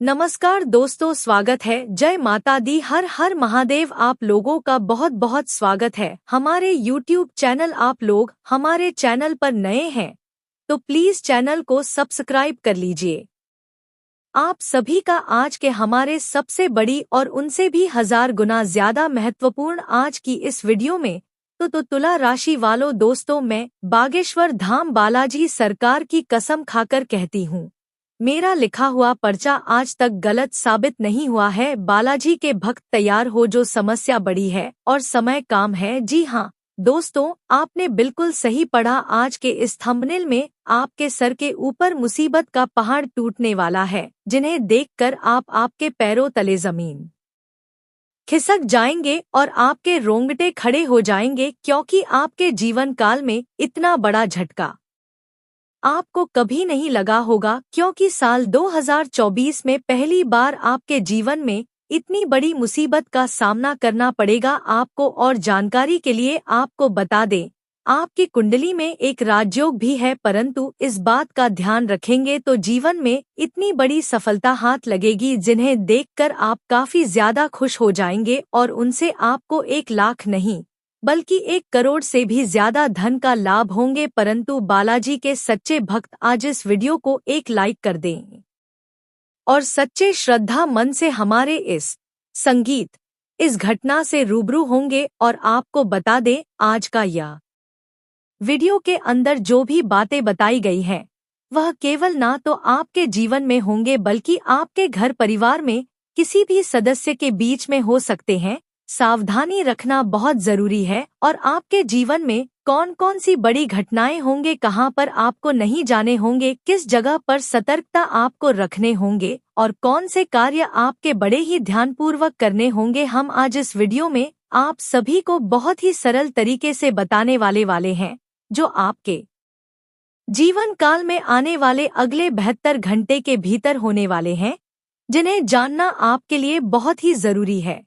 नमस्कार दोस्तों, स्वागत है। जय माता दी, हर हर महादेव। आप लोगों का बहुत बहुत स्वागत है हमारे YouTube चैनल। आप लोग हमारे चैनल पर नए हैं तो प्लीज चैनल को सब्सक्राइब कर लीजिए। आप सभी का आज के हमारे सबसे बड़ी और उनसे भी 1000 गुना ज्यादा महत्वपूर्ण आज की इस वीडियो में तो तुला राशि वालों दोस्तों, मैं बागेश्वर धाम बालाजी सरकार की कसम खाकर कहती हूँ, मेरा लिखा हुआ पर्चा आज तक गलत साबित नहीं हुआ है। बालाजी के भक्त तैयार हो, जो समस्या बड़ी है और समय काम है। जी हाँ दोस्तों, आपने बिल्कुल सही पढ़ा। आज के इस थंबनेल में आपके सर के ऊपर मुसीबत का पहाड़ टूटने वाला है, जिन्हें देखकर आपके पैरों तले जमीन खिसक जाएंगे और आपके रोंगटे खड़े हो जाएंगे, क्योंकि आपके जीवन काल में इतना बड़ा झटका आपको कभी नहीं लगा होगा। क्योंकि साल 2024 में पहली बार आपके जीवन में इतनी बड़ी मुसीबत का सामना करना पड़ेगा आपको। और जानकारी के लिए आपको बता दें, आपकी कुंडली में एक राजयोग भी है, परंतु इस बात का ध्यान रखेंगे तो जीवन में इतनी बड़ी सफलता हाथ लगेगी, जिन्हें देखकर आप काफी ज्यादा खुश हो जाएंगे और उनसे आपको 1 लाख नहीं बल्कि 1 करोड़ से भी ज्यादा धन का लाभ होंगे। परंतु बालाजी के सच्चे भक्त आज इस वीडियो को 1 लाइक कर दें और सच्चे श्रद्धा मन से हमारे इस संगीत इस घटना से रूबरू होंगे। और आपको बता दें, आज का यह वीडियो के अंदर जो भी बातें बताई गई हैं, वह केवल ना तो आपके जीवन में होंगे बल्कि आपके घर परिवार में किसी भी सदस्य के बीच में हो सकते हैं। सावधानी रखना बहुत जरूरी है। और आपके जीवन में कौन कौन सी बड़ी घटनाएं होंगे, कहां पर आपको नहीं जाने होंगे, किस जगह पर सतर्कता आपको रखने होंगे और कौन से कार्य आपके बड़े ही ध्यानपूर्वक करने होंगे, हम आज इस वीडियो में आप सभी को बहुत ही सरल तरीके से बताने वाले हैं, जो आपके जीवन काल में आने वाले अगले 72 घंटे के भीतर होने वाले हैं, जिन्हें जानना आपके लिए बहुत ही जरूरी है।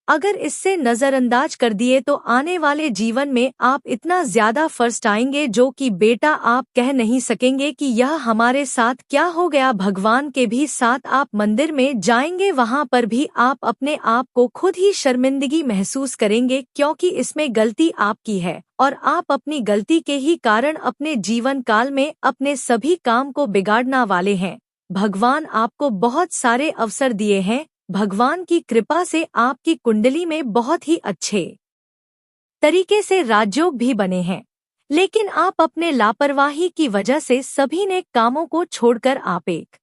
अगर इससे नजरअंदाज कर दिए तो आने वाले जीवन में आप इतना ज्यादा फर्स्ट आएंगे, जो कि बेटा आप कह नहीं सकेंगे कि यह हमारे साथ क्या हो गया। भगवान के भी साथ आप मंदिर में जाएंगे, वहां पर भी आप अपने आप को खुद ही शर्मिंदगी महसूस करेंगे, क्योंकि इसमें गलती आपकी है और आप अपनी गलती के ही कारण अपने जीवन काल में अपने सभी काम को बिगाड़ना वाले हैं। भगवान आपको बहुत सारे अवसर दिए हैं। भगवान की कृपा से आपकी कुंडली में बहुत ही अच्छे तरीके से राजयोग भी बने हैं, लेकिन आप अपने लापरवाही की वजह से सभी नेक कामों को छोड़कर आप एक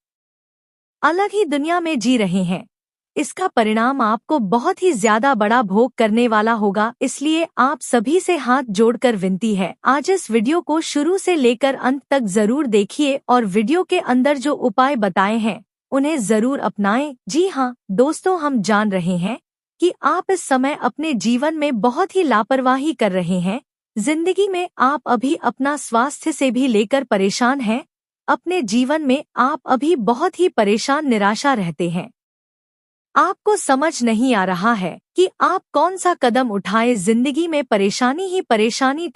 अलग ही दुनिया में जी रहे हैं। इसका परिणाम आपको बहुत ही ज्यादा बड़ा भोग करने वाला होगा। इसलिए आप सभी से हाथ जोड़कर विनती है, आज इस वीडियो को शुरू से लेकर अंत तक जरूर देखिए और वीडियो के अंदर जो उपाय बताए हैं उन्हें जरूर अपनाएं। जी हाँ दोस्तों, हम जान रहे हैं कि आप इस समय अपने जीवन में बहुत ही लापरवाही कर रहे हैं। जिंदगी में आप अभी अपना स्वास्थ्य से भी लेकर परेशान हैं। अपने जीवन में आप अभी बहुत ही परेशान निराशा रहते हैं। आपको समझ नहीं आ रहा है कि आप कौन सा कदम उठाएं। जिंदगी में परेशानी ही परेशानी,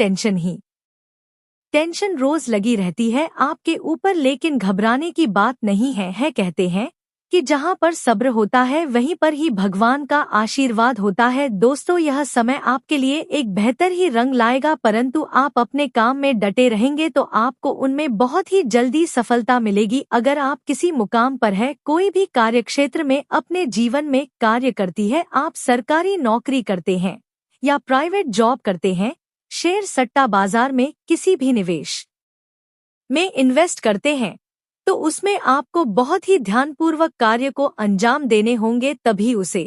टेंशन रोज लगी रहती है आपके ऊपर, लेकिन घबराने की बात नहीं है। कहते हैं कि जहां पर सब्र होता है वहीं पर ही भगवान का आशीर्वाद होता है। दोस्तों, यह समय आपके लिए एक बेहतर ही रंग लाएगा, परंतु आप अपने काम में डटे रहेंगे तो आपको उनमें बहुत ही जल्दी सफलता मिलेगी। अगर आप किसी मुकाम पर है, कोई भी कार्यक्षेत्र में अपने जीवन में कार्य करती है, आप सरकारी नौकरी करते हैं या प्राइवेट जॉब करते हैं, शेयर सट्टा बाजार में किसी भी निवेश में इन्वेस्ट करते हैं, तो उसमें आपको बहुत ही ध्यानपूर्वक कार्य को अंजाम देने होंगे, तभी उसे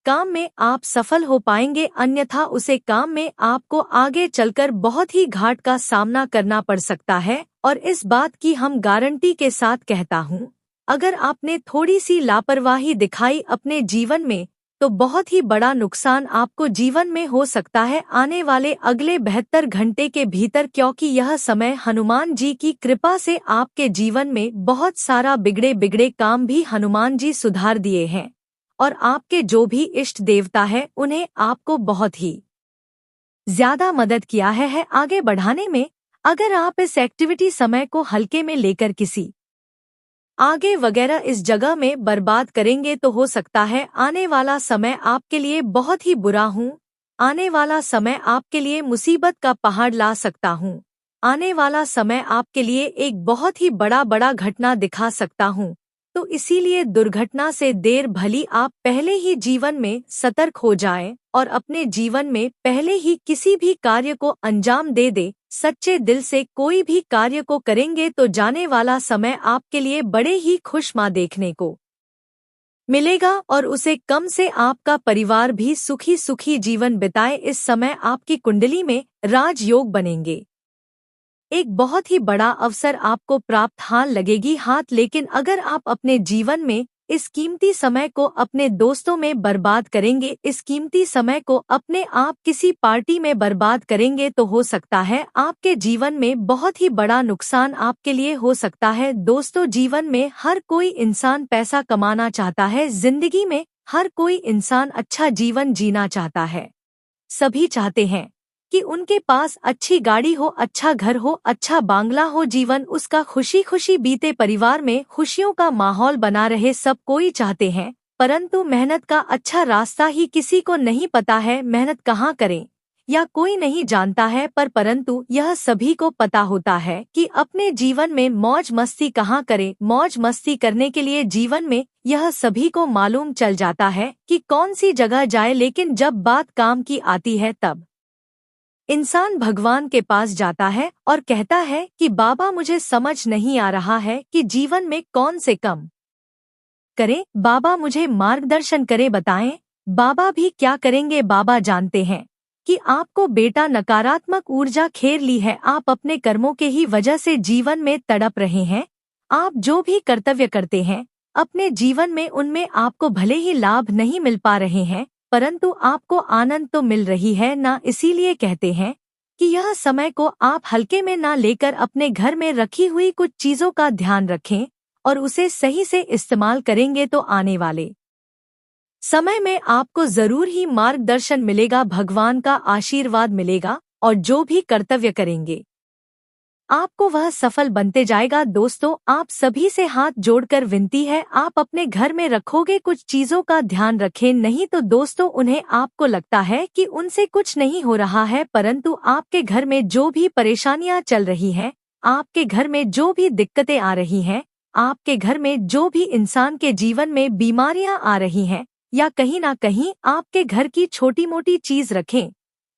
काम में आप सफल हो पाएंगे। अन्यथा उसे काम में आपको आगे चलकर बहुत ही घाट का सामना करना पड़ सकता है। और इस बात की हम गारंटी के साथ कहता हूँ, अगर आपने थोड़ी सी लापरवाही दिखाई अपने जीवन में तो बहुत ही बड़ा नुकसान आपको जीवन में हो सकता है आने वाले अगले 72 घंटे के भीतर, क्योंकि यह समय हनुमान जी की कृपा से आपके जीवन में बहुत सारा बिगड़े काम भी हनुमान जी सुधार दिए हैं। और आपके जो भी इष्ट देवता है उन्हें आपको बहुत ही ज्यादा मदद किया है आगे बढ़ाने में। अगर आप इस एक्टिविटी समय को हल्के में लेकर किसी आगे वगैरह इस जगह में बर्बाद करेंगे तो हो सकता है आने वाला समय आपके लिए बहुत ही बुरा हूँ। आने वाला समय आपके लिए मुसीबत का पहाड़ ला सकता हूँ। आने वाला समय आपके लिए एक बहुत ही बड़ा घटना दिखा सकता हूँ। तो इसीलिए दुर्घटना से देर भली आप पहले ही जीवन में सतर्क हो जाएं और अपने जीवन में पहले ही किसी भी कार्य को अंजाम दे दे। सच्चे दिल से कोई भी कार्य को करेंगे तो जाने वाला समय आपके लिए बड़े ही खुशमा देखने को मिलेगा और उसे कम से आपका परिवार भी सुखी सुखी जीवन बिताए। इस समय आपकी कुंडली में राजयोग बनेंगे। एक बहुत ही बड़ा अवसर आपको प्राप्त लगेगी हाथ। लेकिन अगर आप अपने जीवन में इस कीमती समय को अपने दोस्तों में बर्बाद करेंगे, इस कीमती समय को अपने आप किसी पार्टी में बर्बाद करेंगे तो हो सकता है आपके जीवन में बहुत ही बड़ा नुकसान आपके लिए हो सकता है। दोस्तों, जीवन में हर कोई इंसान पैसा कमाना चाहता है। जिंदगी में हर कोई इंसान अच्छा जीवन जीना चाहता है। सभी चाहते हैं कि उनके पास अच्छी गाड़ी हो, अच्छा घर हो, अच्छा बांग्ला हो, जीवन उसका खुशी खुशी बीते, परिवार में खुशियों का माहौल बना रहे। सब कोई चाहते हैं, परंतु मेहनत का अच्छा रास्ता ही किसी को नहीं पता है। मेहनत कहाँ करें या कोई नहीं जानता है, परंतु यह सभी को पता होता है कि अपने जीवन में मौज मस्ती कहाँ करें। मौज मस्ती करने के लिए जीवन में यह सभी को मालूम चल जाता है कि कौन सी जगह जाए, लेकिन जब बात काम की आती है तब इंसान भगवान के पास जाता है और कहता है कि बाबा, मुझे समझ नहीं आ रहा है कि जीवन में कौन से काम करें। बाबा मुझे मार्गदर्शन करे, बताएं बाबा भी क्या करेंगे। बाबा जानते हैं कि आपको बेटा नकारात्मक ऊर्जा घेर ली है। आप अपने कर्मों के ही वजह से जीवन में तड़प रहे हैं। आप जो भी कर्तव्य करते हैं अपने जीवन में, उनमें आपको भले ही लाभ नहीं मिल पा रहे हैं, परंतु आपको आनंद तो मिल रही है ना। इसीलिए कहते हैं कि यह समय को आप हल्के में ना लेकर अपने घर में रखी हुई कुछ चीजों का ध्यान रखें और उसे सही से इस्तेमाल करेंगे तो आने वाले समय में आपको जरूर ही मार्गदर्शन मिलेगा, भगवान का आशीर्वाद मिलेगा और जो भी कर्तव्य करेंगे आपको वह सफल बनते जाएगा। दोस्तों, आप सभी से हाथ जोड़कर विनती है, आप अपने घर में रखोगे कुछ चीजों का ध्यान रखें। नहीं तो दोस्तों, उन्हें आपको लगता है कि उनसे कुछ नहीं हो रहा है, परंतु आपके घर में जो भी परेशानियां चल रही हैं, आपके घर में जो भी दिक्कतें आ रही हैं, आपके घर में जो भी इंसान के जीवन में बीमारियां आ रही हैं, या कहीं ना कहीं आपके घर की छोटी मोटी चीज रखें,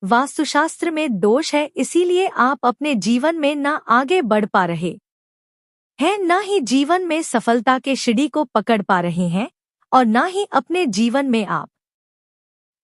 वास्तुशास्त्र में दोष है। इसीलिए आप अपने जीवन में ना आगे बढ़ पा रहे हैं, ना ही जीवन में सफलता के सीढ़ी को पकड़ पा रहे हैं, और ना ही अपने जीवन में आप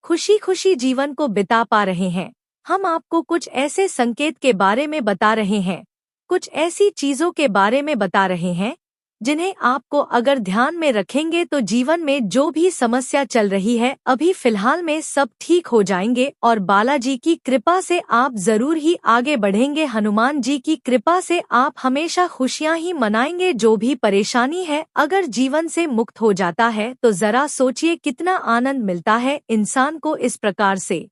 खुशी खुशी जीवन को बिता पा रहे हैं। हम आपको कुछ ऐसे संकेत के बारे में बता रहे हैं, कुछ ऐसी चीजों के बारे में बता रहे हैं जिन्हें आपको अगर ध्यान में रखेंगे तो जीवन में जो भी समस्या चल रही है अभी फिलहाल में सब ठीक हो जाएंगे और बालाजी की कृपा से आप जरूर ही आगे बढ़ेंगे। हनुमान जी की कृपा से आप हमेशा खुशियां ही मनाएंगे। जो भी परेशानी है अगर जीवन से मुक्त हो जाता है तो जरा सोचिए कितना आनंद मिलता है इंसान को। इस प्रकार से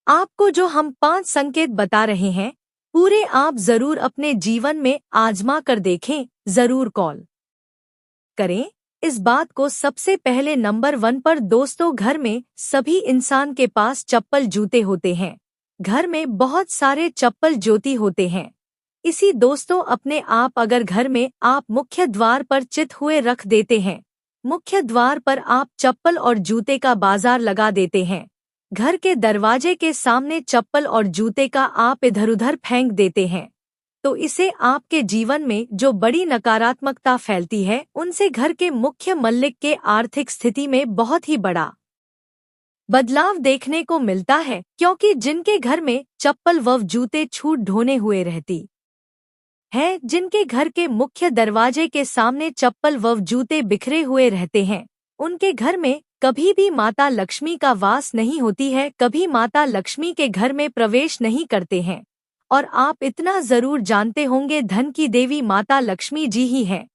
आपको जो हम 5 संकेत बता रहे हैं पूरे आप जरूर अपने जीवन में आजमा कर देखें, जरूर कॉल करें इस बात को सबसे पहले नंबर 1 पर। दोस्तों, घर में सभी इंसान के पास चप्पल जूते होते हैं, घर में बहुत सारे चप्पल जूती होते हैं। इसी दोस्तों अपने आप अगर घर में आप मुख्य द्वार पर चित हुए रख देते हैं, मुख्य द्वार पर आप चप्पल और जूते का बाजार लगा देते हैं, घर के दरवाजे के सामने चप्पल और जूते का आप इधर उधर फेंक देते हैं, तो इसे आपके जीवन में जो बड़ी नकारात्मकता फैलती है उनसे घर के मुख्य मालिक के आर्थिक स्थिति में बहुत ही बड़ा बदलाव देखने को मिलता है। क्योंकि जिनके घर में चप्पल व जूते छूट ढोने हुए रहती है, जिनके घर के मुख्य दरवाजे के सामने चप्पल व जूते बिखरे हुए रहते हैं, उनके घर में कभी भी माता लक्ष्मी का वास नहीं होती है, कभी माता लक्ष्मी के घर में प्रवेश नहीं करते हैं। और आप इतना जरूर जानते होंगे, धन की देवी माता लक्ष्मी जी ही है।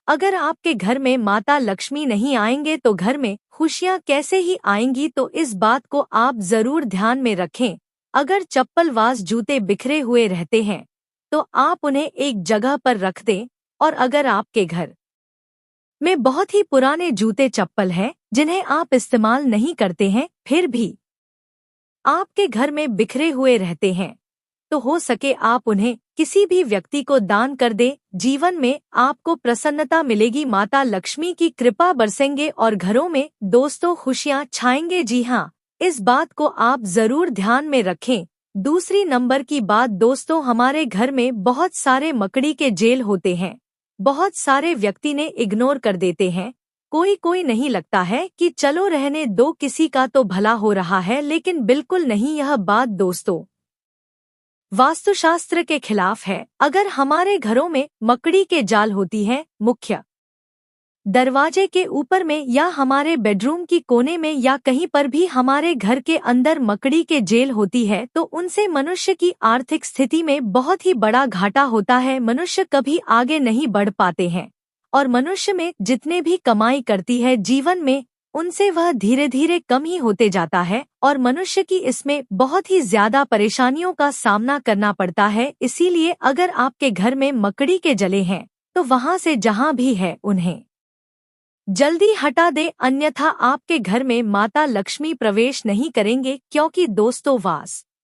अगर आपके घर में माता लक्ष्मी नहीं आएंगे तो घर में खुशियां कैसे ही आएंगी। तो इस बात को आप जरूर ध्यान में रखें। अगर चप्पल वास जूते बिखरे हुए रहते हैं तो आप उन्हें एक जगह पर रख दें, और अगर आपके घर में बहुत ही पुराने जूते चप्पल हैं जिन्हें आप इस्तेमाल नहीं करते हैं, फिर भी आपके घर में बिखरे हुए रहते हैं, तो हो सके आप उन्हें किसी भी व्यक्ति को दान कर दें। जीवन में आपको प्रसन्नता मिलेगी, माता लक्ष्मी की कृपा बरसेंगे और घरों में दोस्तों खुशियां छाएंगे। जी हाँ, इस बात को आप जरूर ध्यान में रखें। दूसरी नंबर की बात दोस्तों, हमारे घर में बहुत सारे मकड़ी के जेल होते हैं। बहुत सारे व्यक्ति ने इग्नोर कर देते हैं। कोई नहीं लगता है कि चलो रहने दो, किसी का तो भला हो रहा है, लेकिन बिल्कुल नहीं। यह बात दोस्तों वास्तुशास्त्र के खिलाफ है। अगर हमारे घरों में मकड़ी के जाल होती है, मुख्य दरवाजे के ऊपर में या हमारे बेडरूम की कोने में या कहीं पर भी हमारे घर के अंदर मकड़ी के जेल होती है, तो उनसे मनुष्य की आर्थिक स्थिति में बहुत ही बड़ा घाटा होता है। मनुष्य कभी आगे नहीं बढ़ पाते हैं और मनुष्य में जितने भी कमाई करती है जीवन में, उनसे वह धीरे धीरे कम ही होते जाता है और मनुष्य की इसमें बहुत ही ज्यादा परेशानियों का सामना करना पड़ता है। इसीलिए अगर आपके घर में मकड़ी के जले हैं तो वहां से जहां भी है उन्हें जल्दी हटा दे, अन्यथा आपके घर में माता लक्ष्मी प्रवेश नहीं करेंगे। क्योंकि दोस्तों वास्तुशास्त्र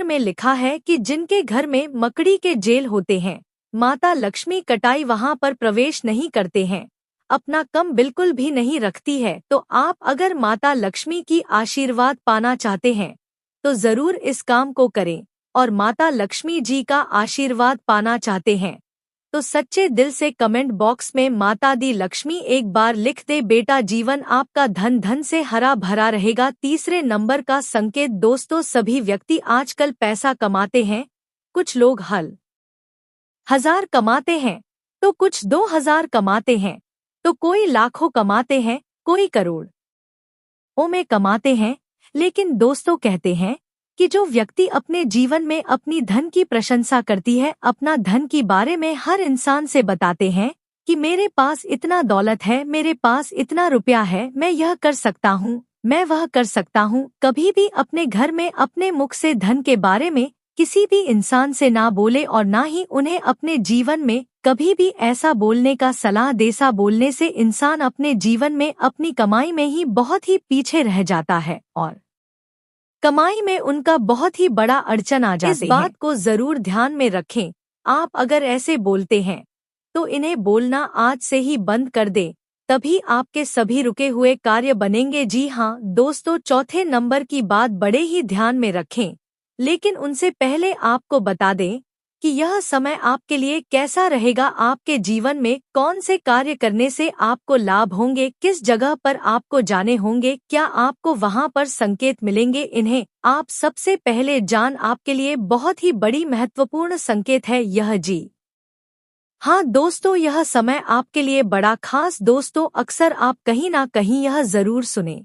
में लिखा है कि जिनके घर में मकड़ी के जेल होते हैं, माता लक्ष्मी कटाई वहां पर प्रवेश नहीं करते हैं, अपना कम बिल्कुल भी नहीं रखती है। तो आप अगर माता लक्ष्मी की आशीर्वाद पाना चाहते हैं तो जरूर इस काम को करें, और माता लक्ष्मी जी का आशीर्वाद पाना चाहते हैं तो सच्चे दिल से कमेंट बॉक्स में माता दी लक्ष्मी एक बार लिख दे। बेटा, जीवन आपका धन धन से हरा भरा रहेगा। तीसरे नंबर का संकेत दोस्तों, सभी व्यक्ति आजकल पैसा कमाते हैं। कुछ लोग हजार कमाते हैं तो कुछ 2000 कमाते हैं, तो कोई लाखों कमाते हैं, कोई करोड़ों में कमाते हैं। लेकिन दोस्तों कहते हैं कि जो व्यक्ति अपने जीवन में अपनी धन की प्रशंसा करती है, अपना धन की बारे में हर इंसान से बताते हैं कि मेरे पास इतना दौलत है, मेरे पास इतना रुपया है, मैं यह कर सकता हूँ, मैं वह कर सकता हूँ, कभी भी अपने घर में अपने मुख से धन के बारे में किसी भी इंसान से ना बोले और ना ही उन्हें अपने जीवन में कभी भी ऐसा बोलने का सलाह दे। सा बोलने से इंसान अपने जीवन में अपनी कमाई में ही बहुत ही पीछे रह जाता है और कमाई में उनका बहुत ही बड़ा अड़चन आ जाती है। इस बात को जरूर ध्यान में रखें। आप अगर ऐसे बोलते हैं तो इन्हें बोलना आज से ही बंद कर दें, तभी आपके सभी रुके हुए कार्य बनेंगे। जी हाँ दोस्तों, चौथे नंबर की बात बड़े ही ध्यान में रखें, लेकिन उनसे पहले आपको बता दें कि यह समय आपके लिए कैसा रहेगा, आपके जीवन में कौन से कार्य करने से आपको लाभ होंगे, किस जगह पर आपको जाने होंगे, क्या आपको वहां पर संकेत मिलेंगे, इन्हें आप सबसे पहले जान। आपके लिए बहुत ही बड़ी महत्वपूर्ण संकेत है यह। जी हाँ दोस्तों, यह समय आपके लिए बड़ा खास। दोस्तों, अक्सर आप कहीं ना कहीं यह जरूर सुने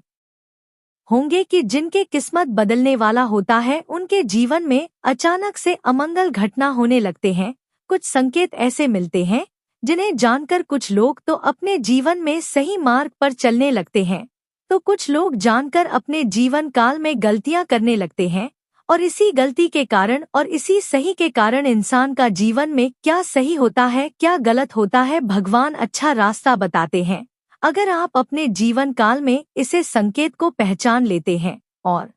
होंगे कि जिनके किस्मत बदलने वाला होता है उनके जीवन में अचानक से अमंगल घटना होने लगते हैं। कुछ संकेत ऐसे मिलते हैं जिन्हें जानकर कुछ लोग तो अपने जीवन में सही मार्ग पर चलने लगते हैं, तो कुछ लोग जानकर अपने जीवन काल में गलतियां करने लगते हैं, और इसी गलती के कारण और इसी सही के कारण इंसान का जीवन में क्या सही होता है क्या गलत होता है, भगवान अच्छा रास्ता बताते हैं। अगर आप अपने जीवन काल में इसे संकेत को पहचान लेते हैं और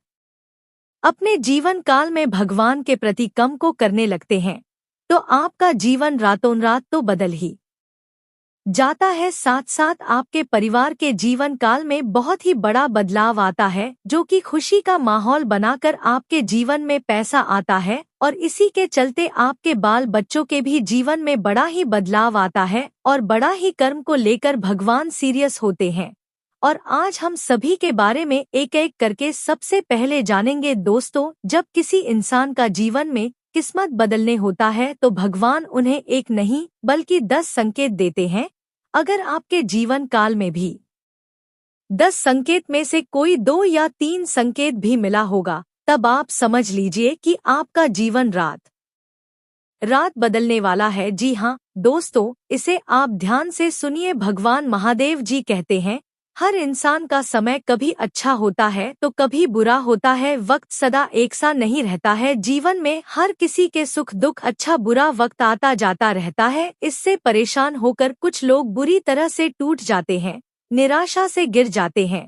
अपने जीवन काल में भगवान के प्रति कर्म को करने लगते हैं, तो आपका जीवन रातों रात तो बदल ही जाता है। साथ साथ आपके परिवार के जीवन काल में बहुत ही बड़ा बदलाव आता है, जो कि खुशी का माहौल बनाकर आपके जीवन में पैसा आता है, और इसी के चलते आपके बाल बच्चों के भी जीवन में बड़ा ही बदलाव आता है और बड़ा ही कर्म को लेकर भगवान सीरियस होते हैं। और आज हम सभी के बारे में एक एक करके सबसे पहले जानेंगे। दोस्तों, जब किसी इंसान का जीवन में किस्मत बदलने होता है तो भगवान उन्हें एक नहीं बल्कि 10 संकेत देते हैं। अगर आपके जीवन काल में भी 10 संकेत में से कोई 2 या 3 संकेत भी मिला होगा, तब आप समझ लीजिए कि आपका जीवन रात रात बदलने वाला है। जी हाँ दोस्तों, इसे आप ध्यान से सुनिए। भगवान महादेव जी कहते हैं, हर इंसान का समय कभी अच्छा होता है तो कभी बुरा होता है। वक्त सदा एक सा नहीं रहता है। जीवन में हर किसी के सुख दुख अच्छा बुरा वक्त आता जाता रहता है। इससे परेशान होकर कुछ लोग बुरी तरह से टूट जाते हैं, निराशा से गिर जाते हैं,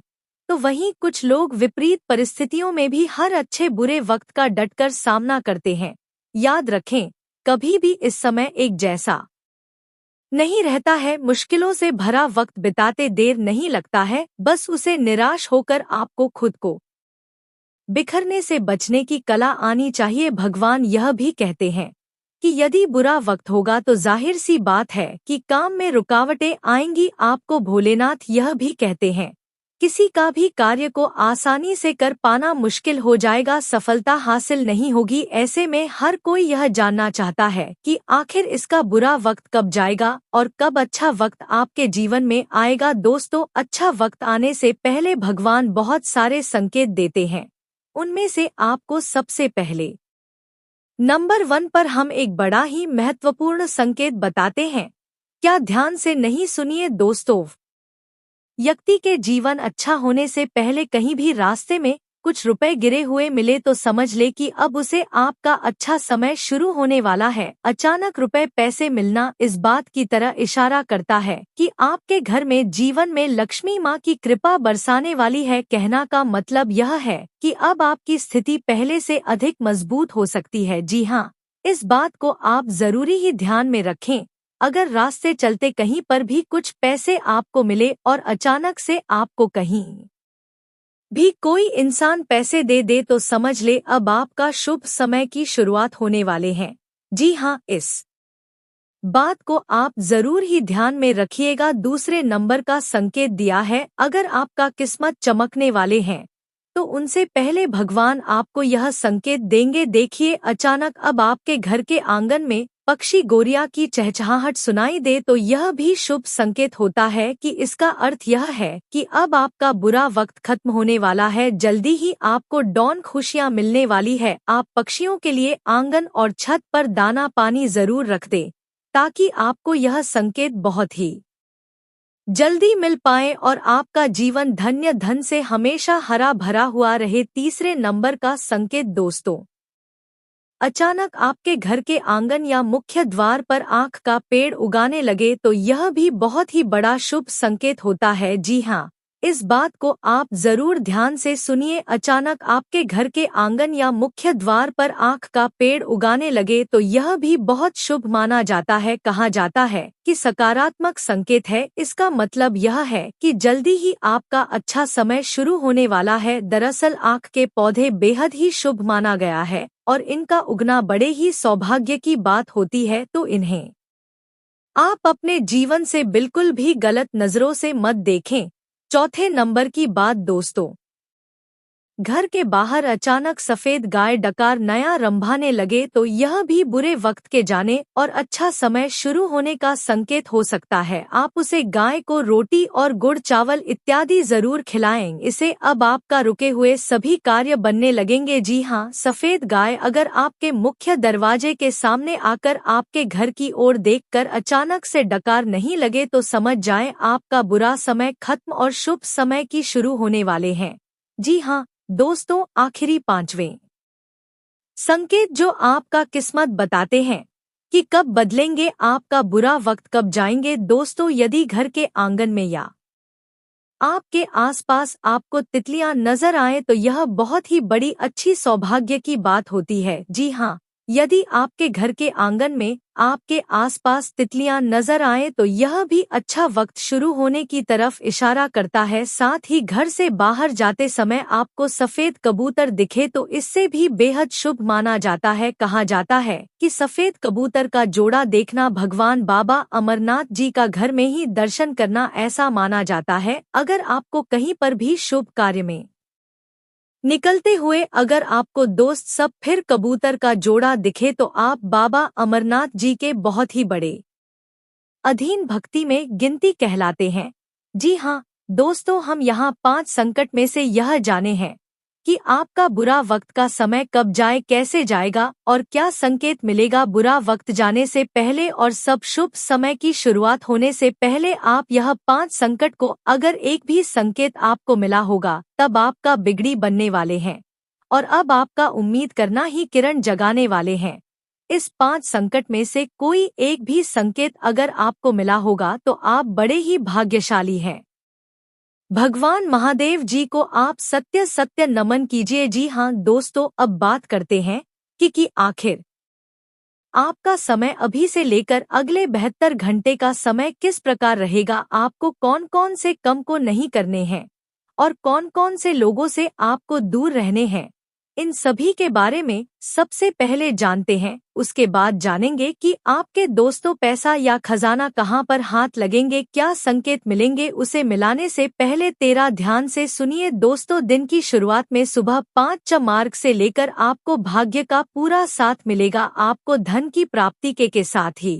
तो वहीं कुछ लोग विपरीत परिस्थितियों में भी हर अच्छे बुरे वक्त का डटकर सामना करते हैं। याद रखें, कभी भी इस समय एक जैसा नहीं रहता है। मुश्किलों से भरा वक्त बिताते देर नहीं लगता है, बस उसे निराश होकर आपको खुद को बिखरने से बचने की कला आनी चाहिए। भगवान यह भी कहते हैं कि यदि बुरा वक्त होगा तो जाहिर सी बात है कि काम में रुकावटें आएंगी। आपको भोलेनाथ यह भी कहते हैं, किसी का भी कार्य को आसानी से कर पाना मुश्किल हो जाएगा, सफलता हासिल नहीं होगी। ऐसे में हर कोई यह जानना चाहता है कि आखिर इसका बुरा वक्त कब जाएगा और कब अच्छा वक्त आपके जीवन में आएगा। दोस्तों, अच्छा वक्त आने से पहले भगवान बहुत सारे संकेत देते हैं। उनमें से आपको सबसे पहले नंबर 1 पर हम एक बड़ा ही महत्वपूर्ण संकेत बताते हैं। क्या ध्यान से नहीं सुनिए दोस्तों। व्यक्ति के जीवन अच्छा होने से पहले कहीं भी रास्ते में कुछ रुपए गिरे हुए मिले तो समझ ले कि अब उसे आपका अच्छा समय शुरू होने वाला है। अचानक रुपए पैसे मिलना इस बात की तरह इशारा करता है कि आपके घर में जीवन में लक्ष्मी माँ की कृपा बरसाने वाली है। कहना का मतलब यह है कि अब आपकी स्थिति पहले से अधिक मजबूत हो सकती है। जी हाँ, इस बात को आप जरूरी ही ध्यान में रखें। अगर रास्ते चलते कहीं पर भी कुछ पैसे आपको मिले और अचानक से आपको कहीं भी कोई इंसान पैसे दे दे तो समझ ले अब आपका शुभ समय की शुरुआत होने वाले हैं। जी हाँ, इस बात को आप जरूर ही ध्यान में रखिएगा। दूसरे नंबर का संकेत दिया है, अगर आपका किस्मत चमकने वाले हैं तो उनसे पहले भगवान आपको यह संकेत देंगे। देखिए, अचानक अब आपके घर के आंगन में पक्षी गोरिया की चहचहाहट सुनाई दे तो यह भी शुभ संकेत होता है कि इसका अर्थ यह है कि अब आपका बुरा वक्त खत्म होने वाला है। जल्दी ही आपको डॉन खुशियां मिलने वाली है। आप पक्षियों के लिए आंगन और छत पर दाना पानी जरूर रख दें ताकि आपको यह संकेत बहुत ही जल्दी मिल पाए और आपका जीवन धन्य धन से हमेशा हरा भरा हुआ रहे। तीसरे नंबर का संकेत दोस्तों, अचानक आपके घर के आंगन या मुख्य द्वार पर आँख का पेड़ उगाने लगे तो यह भी बहुत ही बड़ा शुभ संकेत होता है। जी हाँ, इस बात को आप जरूर ध्यान से सुनिए। अचानक आपके घर के आंगन या मुख्य द्वार पर आँख का पेड़ उगाने लगे तो यह भी बहुत शुभ माना जाता है। कहा जाता है कि सकारात्मक संकेत है। इसका मतलब यह है कि जल्दी ही आपका अच्छा समय शुरू होने वाला है। दरअसल आँख के पौधे बेहद ही शुभ माना गया है और इनका उगना बड़े ही सौभाग्य की बात होती है, तो इन्हें आप अपने जीवन से बिल्कुल भी गलत नजरों से मत देखें। चौथे नंबर की बात दोस्तों, घर के बाहर अचानक सफेद गाय डकार नया रंभाने लगे तो यह भी बुरे वक्त के जाने और अच्छा समय शुरू होने का संकेत हो सकता है। आप उसे गाय को रोटी और गुड़ चावल इत्यादि जरूर खिलाएं। इसे अब आपका रुके हुए सभी कार्य बनने लगेंगे। जी हाँ, सफेद गाय अगर आपके मुख्य दरवाजे के सामने आकर आपके घर की ओर देखकर अचानक से डकार नहीं लगे तो समझ जाएं आपका बुरा समय खत्म और शुभ समय की शुरू होने वाले हैं। जी हाँ दोस्तों, आखिरी पांचवें संकेत जो आपका किस्मत बताते हैं कि कब बदलेंगे आपका बुरा वक्त, कब जाएंगे। दोस्तों, यदि घर के आंगन में या आपके आसपास आपको तितलियां नजर आए तो यह बहुत ही बड़ी अच्छी सौभाग्य की बात होती है। जी हाँ, यदि आपके घर के आंगन में आपके आसपास तितलियां नजर आए तो यह भी अच्छा वक्त शुरू होने की तरफ इशारा करता है। साथ ही घर से बाहर जाते समय आपको सफेद कबूतर दिखे तो इससे भी बेहद शुभ माना जाता है। कहा जाता है कि सफेद कबूतर का जोड़ा देखना भगवान बाबा अमरनाथ जी का घर में ही दर्शन करना ऐसा माना जाता है। अगर आपको कहीं पर भी शुभ कार्य में निकलते हुए अगर आपको दोस्त सब फिर कबूतर का जोड़ा दिखे तो आप बाबा अमरनाथ जी के बहुत ही बड़े अधीन भक्ति में गिनती कहलाते हैं। जी हाँ दोस्तों, हम यहाँ 5 संकट में से यह जाने हैं कि आपका बुरा वक्त का समय कब जाए, कैसे जाएगा और क्या संकेत मिलेगा बुरा वक्त जाने से पहले और सब शुभ समय की शुरुआत होने से पहले। आप यह 5 संकट को अगर एक भी संकेत आपको मिला होगा तब आपका बिगड़ी बनने वाले हैं और अब आपका उम्मीद करना ही किरण जगाने वाले हैं। इस 5 संकट में से कोई एक भी संकेत अगर आपको मिला होगा तो आप बड़े ही भाग्यशाली हैं। भगवान महादेव जी को आप सत्य सत्य नमन कीजिए। जी हाँ दोस्तों, अब बात करते हैं कि आखिर आपका समय अभी से लेकर अगले 72 घंटे का समय किस प्रकार रहेगा, आपको कौन कौन से काम को नहीं करने हैं और कौन कौन से लोगों से आपको दूर रहने हैं। इन सभी के बारे में सबसे पहले जानते हैं, उसके बाद जानेंगे कि आपके दोस्तों पैसा या खजाना कहां पर हाथ लगेंगे, क्या संकेत मिलेंगे। उसे मिलाने से पहले तेरा ध्यान से सुनिए दोस्तों। दिन की शुरुआत में सुबह 5 मार्ग से लेकर आपको भाग्य का पूरा साथ मिलेगा। आपको धन की प्राप्ति के साथ ही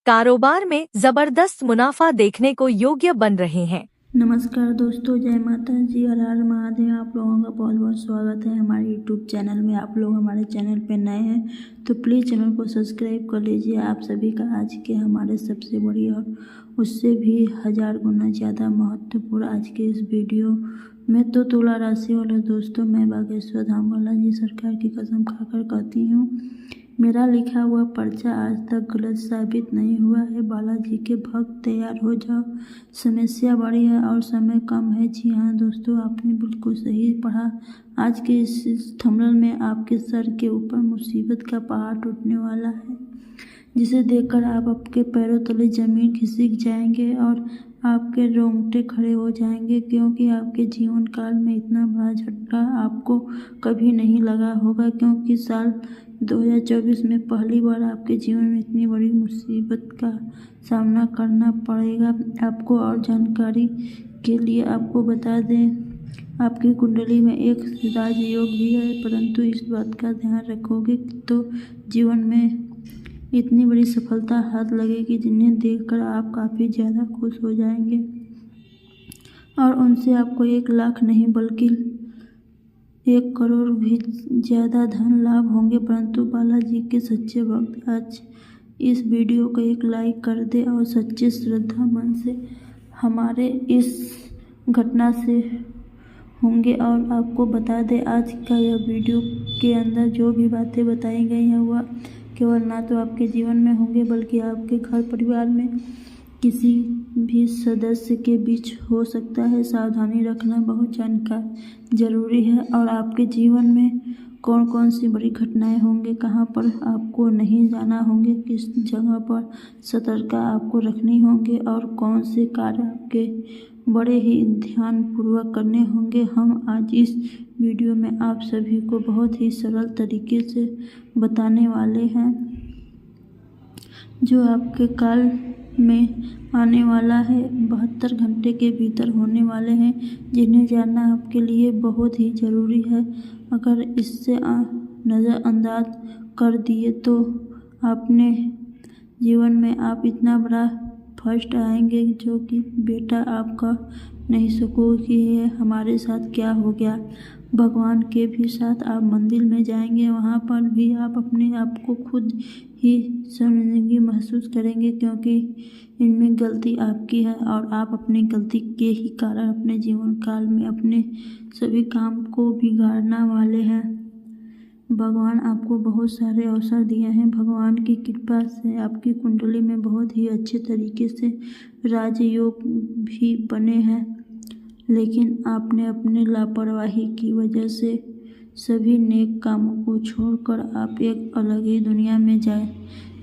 कारोबार में जबरदस्त मुनाफा देखने को योग्य बन रहे हैं। नमस्कार दोस्तों, जय माता जी, हर हर महादेव। आप लोगों का बहुत बहुत स्वागत है हमारे यूट्यूब चैनल में। आप लोग हमारे चैनल पे नए हैं तो प्लीज़ चैनल को सब्सक्राइब कर लीजिए। आप सभी का आज के हमारे सबसे बड़ी और उससे भी 1000 गुना ज़्यादा महत्वपूर्ण आज के इस वीडियो में तो तुला राशि वाले दोस्तों, मैं बागेश्वर धाम बालाजी सरकार की कसम खाकर कहती हूँ, मेरा लिखा हुआ पर्चा आज तक गलत साबित नहीं हुआ है। बालाजी के भक्त तैयार हो जाओ, समस्या बड़ी है और समय कम है। जी हाँ दोस्तों, आपने बिल्कुल सही पढ़ा। आज के इस थंबनेल में आपके सर के ऊपर मुसीबत का पहाड़ टूटने वाला है, जिसे देखकर आप आपके पैरों तले जमीन खिसक जाएंगे और आपके रोंगटे खड़े हो जाएंगे, क्योंकि आपके जीवन काल में इतना बड़ा झटका आपको कभी नहीं लगा होगा। क्योंकि साल 2024 में पहली बार आपके जीवन में इतनी बड़ी मुसीबत का सामना करना पड़ेगा आपको। और जानकारी के लिए आपको बता दें, आपकी कुंडली में एक राजयोग भी है, परंतु इस बात का ध्यान रखोगे तो जीवन में इतनी बड़ी सफलता हाथ लगेगी, जिन्हें देखकर आप काफ़ी ज़्यादा खुश हो जाएंगे और उनसे आपको 1 लाख नहीं बल्कि 1 करोड़ भी ज़्यादा धन लाभ होंगे। परंतु बालाजी के सच्चे भक्त आज इस वीडियो को एक लाइक कर दे और सच्चे श्रद्धा मन से हमारे इस घटना से होंगे। और आपको बता दें, आज का यह वीडियो के अंदर जो भी बातें बताई गई हैं वह केवल ना तो आपके जीवन में होंगे बल्कि आपके घर परिवार में किसी भी सदस्य के बीच हो सकता है। सावधानी रखना बहुत जानकारी जरूरी है। और आपके जीवन में कौन कौन सी बड़ी घटनाएं होंगे, कहां पर आपको नहीं जाना होंगे, किस जगह पर सतर्कता आपको रखनी होंगे और कौन से कार्य आपके बड़े ही ध्यान पूर्वक करने होंगे, हम आज इस वीडियो में आप सभी को बहुत ही सरल तरीके से बताने वाले हैं, जो आपके काल में आने वाला है, 72 घंटे के भीतर होने वाले हैं, जिन्हें जानना आपके लिए बहुत ही ज़रूरी है। अगर इससे नज़रअंदाज कर दिए तो अपने जीवन में आप इतना बड़ा फर्स्ट आएंगे जो कि बेटा आप कह नहीं सकोगे कि ये हमारे साथ क्या हो गया। भगवान के भी साथ आप मंदिर में जाएंगे, वहाँ पर भी आप अपने आप को खुद ही शर्मिंदगी महसूस करेंगे, क्योंकि इनमें गलती आपकी है और आप अपनी गलती के ही कारण अपने जीवन काल में अपने सभी काम को बिगाड़ने वाले हैं। भगवान आपको बहुत सारे अवसर दिए हैं। भगवान की कृपा से आपकी कुंडली में बहुत ही अच्छे तरीके से राजयोग भी बने हैं, लेकिन आपने अपने लापरवाही की वजह से सभी नेक कामों को छोड़कर आप एक अलग ही दुनिया में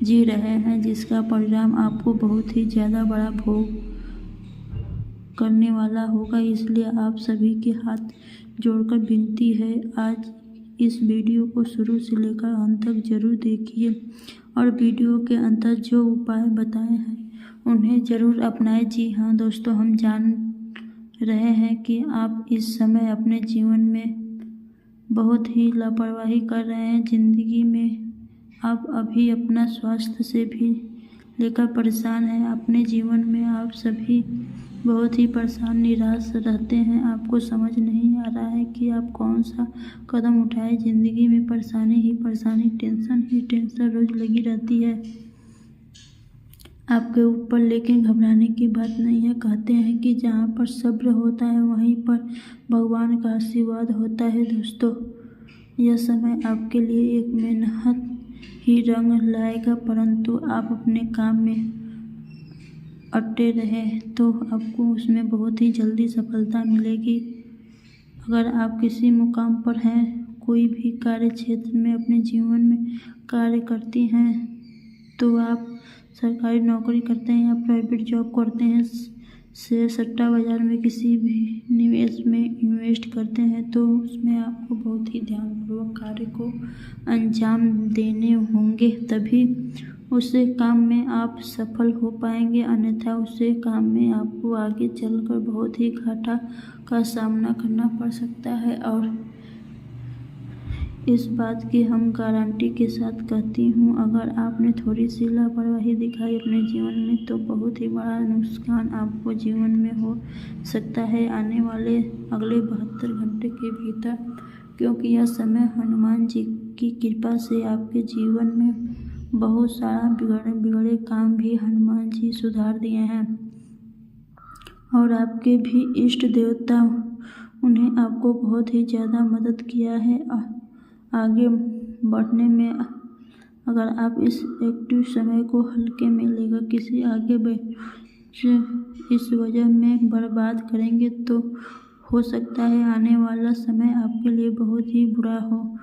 जी रहे हैं, जिसका परिणाम आपको बहुत ही ज़्यादा बड़ा भोग करने वाला होगा। इसलिए आप सभी के हाथ जोड़कर विनती है, आज इस वीडियो को शुरू से लेकर अंत तक जरूर देखिए और वीडियो के अंदर जो उपाय बताए हैं उन्हें जरूर अपनाएं। जी हाँ दोस्तों, हम जान रहे हैं कि आप इस समय अपने जीवन में बहुत ही लापरवाही कर रहे हैं। ज़िंदगी में आप अभी अपना स्वास्थ्य से भी लेकर परेशान हैं। अपने जीवन में आप सभी बहुत ही परेशान निराश रहते हैं। आपको समझ नहीं आ रहा है कि आप कौन सा कदम उठाएं। जिंदगी में परेशानी ही परेशानी, टेंशन ही टेंशन रोज लगी रहती है आपके ऊपर, लेकिन घबराने की बात नहीं है। कहते हैं कि जहाँ पर सब्र होता है वहीं पर भगवान का आशीर्वाद होता है। दोस्तों, यह समय आपके लिए एक मेहनत ही रंग लाएगा, परंतु आप अपने काम में अटे रहे तो आपको उसमें बहुत ही जल्दी सफलता मिलेगी। अगर आप किसी मुकाम पर हैं, कोई भी कार्य क्षेत्र में अपने जीवन में कार्य करती हैं, तो आप सरकारी नौकरी करते हैं या प्राइवेट जॉब करते हैं, शेयर सट्टा बाजार में किसी भी निवेश में इन्वेस्ट करते हैं, तो उसमें आपको बहुत ही ध्यानपूर्वक कार्य को अंजाम देने होंगे, तभी उस काम में आप सफल हो पाएंगे। अन्यथा उस काम में आपको आगे चलकर बहुत ही घाटा का सामना करना पड़ सकता है। और इस बात की हम गारंटी के साथ कहती हूँ, अगर आपने थोड़ी सी लापरवाही दिखाई अपने जीवन में, तो बहुत ही बड़ा नुकसान आपको जीवन में हो सकता है आने वाले अगले 72 घंटे के भीतर, क्योंकि यह समय हनुमान जी की कृपा से आपके जीवन में बहुत सारा बिगड़े काम भी हनुमान जी सुधार दिए हैं। और आपके भी इष्ट देवता, उन्हें आपको बहुत ही ज़्यादा मदद किया है आगे बढ़ने में। अगर आप इस एक्टिव समय को हल्के में लेकर किसी आगे इस वजह में बर्बाद करेंगे, तो हो सकता है आने वाला समय आपके लिए बहुत ही बुरा हो।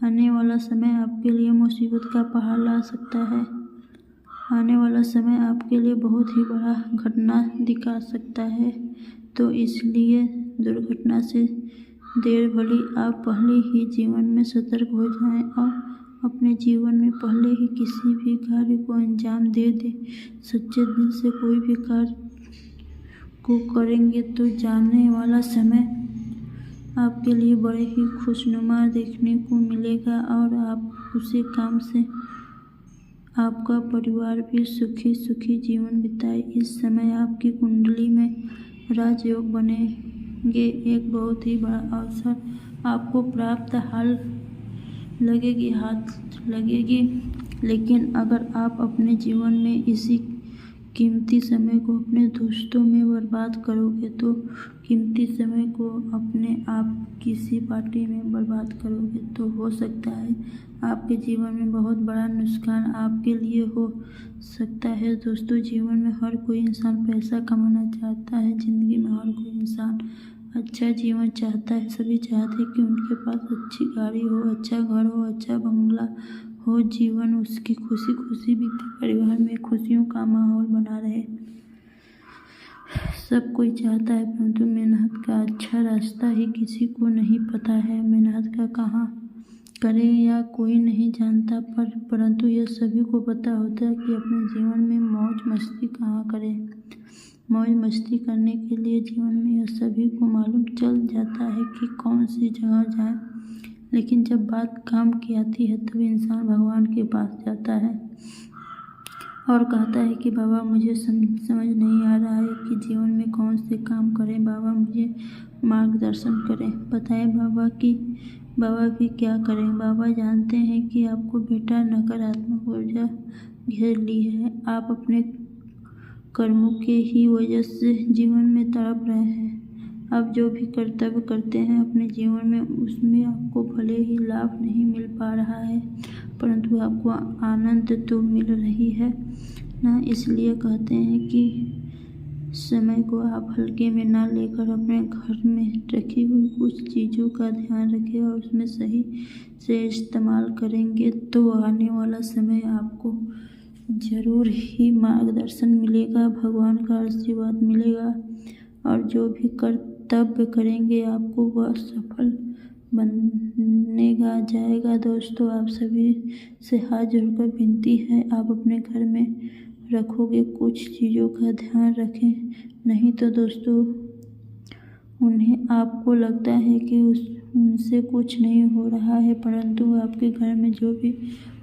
आने वाला समय आपके लिए मुसीबत का पहाड़ ला सकता है। आने वाला समय आपके लिए बहुत ही बड़ा घटना दिखा सकता है। तो इसलिए दुर्घटना से देर भली आप पहले ही जीवन में सतर्क हो जाएं और अपने जीवन में पहले ही किसी भी कार्य को अंजाम दे दें। सच्चे दिल से कोई भी कार्य को करेंगे तो जाने वाला समय आपके लिए बड़े ही खुशनुमा देखने को मिलेगा और आप उसी काम से आपका परिवार भी सुखी सुखी जीवन बिताए। इस समय आपकी कुंडली में राजयोग बनेंगे, एक बहुत ही बड़ा अवसर आपको प्राप्त हाथ लगेगी। लेकिन अगर आप अपने जीवन में इसी कीमती समय को अपने दोस्तों में बर्बाद करोगे, तो कीमती समय को अपने आप किसी पार्टी में बर्बाद करोगे, तो हो सकता है आपके जीवन में बहुत बड़ा नुकसान आपके लिए हो सकता है। दोस्तों, जीवन में हर कोई इंसान पैसा कमाना चाहता है। ज़िंदगी में हर कोई इंसान अच्छा जीवन चाहता है। सभी चाहते हैं कि उनके पास अच्छी गाड़ी हो, अच्छा घर हो, अच्छा बंगला हो, जीवन उसकी खुशी खुशी बीते, परिवार में खुशियों का माहौल बना रहे। सब कोई चाहता है, परंतु मेहनत का अच्छा रास्ता ही किसी को नहीं पता है। मेहनत का कहाँ करें या कोई नहीं जानता, परंतु यह सभी को पता होता है कि अपने जीवन में मौज मस्ती कहाँ करें। मौज मस्ती करने के लिए जीवन में यह सभी को मालूम चल जाता है कि कौन सी जगह जाएं, लेकिन जब बात काम की आती है तब इंसान भगवान के पास जाता है और कहता है कि बाबा, मुझे समझ नहीं आ रहा है कि जीवन में कौन से काम करें। बाबा, मुझे मार्गदर्शन करें, बताएं बाबा भी क्या करें। बाबा जानते हैं कि आपको बेटा नकारात्मक ऊर्जा घेर ली है। आप अपने कर्मों के ही वजह से जीवन में तड़प रहे हैं। आप जो भी कर्तव्य करते हैं अपने जीवन में, उसमें आपको भले ही लाभ नहीं मिल पा रहा है, परंतु आपको आनंद तो मिल रही है ना। इसलिए कहते हैं कि समय को आप हल्के में ना लेकर अपने घर में रखी हुई कुछ चीज़ों का ध्यान रखें और उसमें सही से इस्तेमाल करेंगे, तो आने वाला समय आपको ज़रूर ही मार्गदर्शन मिलेगा, भगवान का आशीर्वाद मिलेगा और जो भी कर्तव्य करेंगे आपको वह सफल बनेगा जाएगा। दोस्तों, आप सभी से हाथ जोड़कर विनती है, आप अपने घर में रखोगे कुछ चीज़ों का ध्यान रखें, नहीं तो दोस्तों उन्हें आपको लगता है कि उनसे कुछ नहीं हो रहा है, परंतु आपके घर में जो भी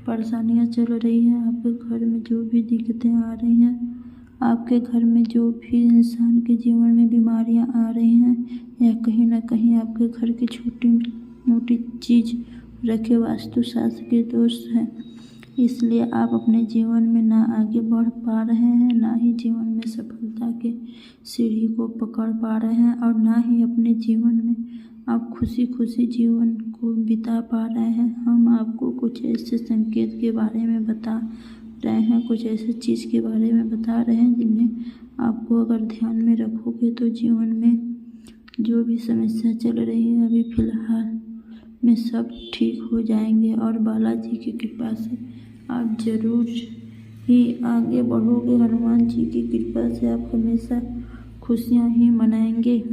परेशानियां चल रही हैं, आपके घर में जो भी दिक्कतें आ रही हैं, आपके घर में जो भी इंसान के जीवन में बीमारियां आ रही हैं, या कहीं ना कहीं आपके घर की छोटी मोटी चीज़ रखे वास्तु शास्त्र के दोष हैं, इसलिए आप अपने जीवन में ना आगे बढ़ पा रहे हैं, ना ही जीवन में सफलता के सीढ़ी को पकड़ पा रहे हैं, और ना ही अपने जीवन में आप खुशी खुशी जीवन को बिता पा रहे हैं। हम आपको कुछ ऐसे संकेत के बारे में बता रहे हैं, कुछ ऐसे चीज़ के बारे में बता रहे हैं जिन्हें आपको अगर ध्यान में रखोगे तो जीवन में जो भी समस्या चल रही है अभी फ़िलहाल में सब ठीक हो जाएंगे, और बालाजी की कृपा से आप ज़रूर ही आगे बढ़ोगे। हनुमान जी की कृपा से आप हमेशा खुशियाँ ही मनाएंगे।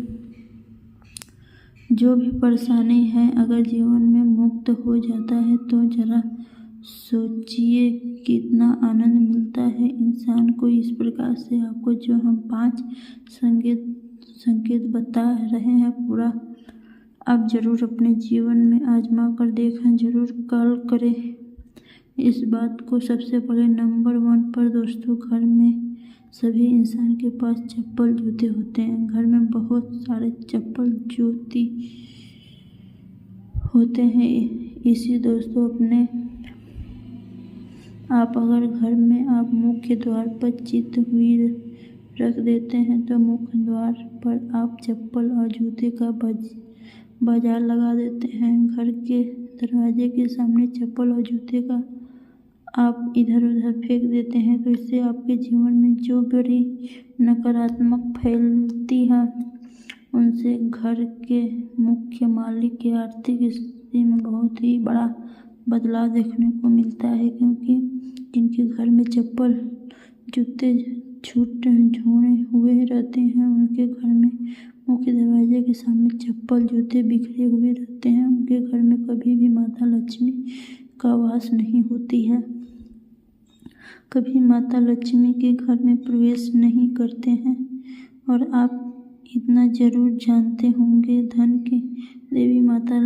जो भी परेशानी है अगर जीवन में मुक्त हो जाता है तो ज़रा सोचिए कितना आनंद मिलता है इंसान को। इस प्रकार से आपको जो हम 5 संकेत बता रहे हैं पूरा आप ज़रूर अपने जीवन में आजमा कर देखें, ज़रूर कॉल करें इस बात को। सबसे पहले नंबर 1 पर दोस्तों, घर में सभी इंसान के पास चप्पल जूते होते हैं। घर में बहुत सारे चप्पल जूते होते हैं। इसी दोस्तों आप अगर घर में आप मुख्य द्वार पर चित हुई रख देते हैं तो मुख्य द्वार पर आप चप्पल और जूते का बाजार लगा देते हैं। घर के दरवाजे के सामने चप्पल और जूते का आप इधर उधर फेंक देते हैं तो इससे आपके जीवन में जो बड़ी नकारात्मक फैलती है उनसे घर के मुख्य मालिक की आर्थिक स्थिति में बहुत ही बड़ा बदलाव देखने को मिलता है, क्योंकि जिनके घर में चप्पल जूते झोड़े हुए रहते हैं उनके घर में मुख्य दरवाजे के सामने चप्पल जूते बिखरे हुए रहते हैं। उनके घर में कभी भी माता लक्ष्मी का वास नहीं होती है, कभी माता लक्ष्मी के घर में प्रवेश नहीं करते हैं। और आप इतना जरूर जानते होंगे धन की देवी माता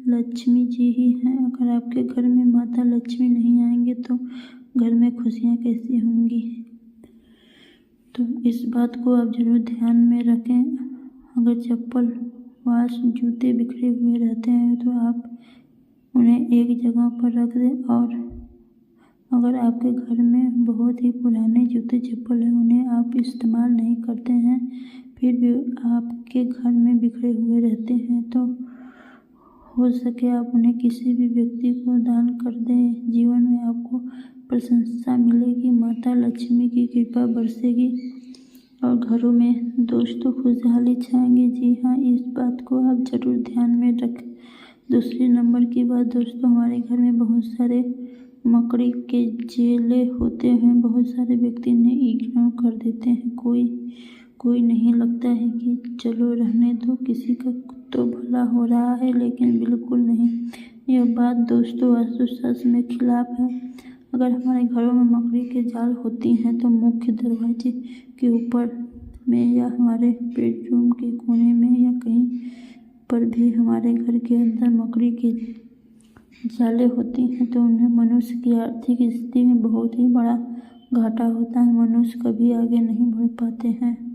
लक्ष्मी जी ही हैं। अगर आपके घर में माता लक्ष्मी नहीं आएंगे तो घर में खुशियाँ कैसी होंगी। तो इस बात को आप ज़रूर ध्यान में रखें। अगर चप्पल वास जूते बिखरे हुए रहते हैं तो आप उन्हें एक जगह पर रख दें, और अगर आपके घर में बहुत ही पुराने जूते चप्पल हैं उन्हें आप इस्तेमाल नहीं करते हैं फिर भी आपके घर में बिखरे हुए रहते हैं तो हो सके आप उन्हें किसी भी व्यक्ति को दान कर दें। जीवन में आपको प्रशंसा मिलेगी, माता लक्ष्मी की कृपा बरसेगी और घरों में दोस्तों खुशहाली छाएंगे। जी हाँ, इस बात को आप ज़रूर ध्यान में रखें। दूसरे नंबर की बात दोस्तों, हमारे घर में बहुत सारे मकड़ी के जेले होते हैं। बहुत सारे व्यक्ति इन्हें इग्नोर कर देते हैं। कोई नहीं लगता है कि चलो रहने दो, किसी का तो भला हो रहा है, लेकिन बिल्कुल नहीं। यह बात दोस्तों वास्तुशास्त्र में खिलाफ है। अगर हमारे घरों में मकड़ी के जाल होती हैं तो मुख्य दरवाजे के ऊपर में या हमारे बेडरूम के कोने में या कहीं पर भी हमारे घर के अंदर मकड़ी के जाले होती हैं तो उन्हें मनुष्य की आर्थिक स्थिति में बहुत ही बड़ा घाटा होता है। मनुष्य कभी आगे नहीं बढ़ पाते हैं।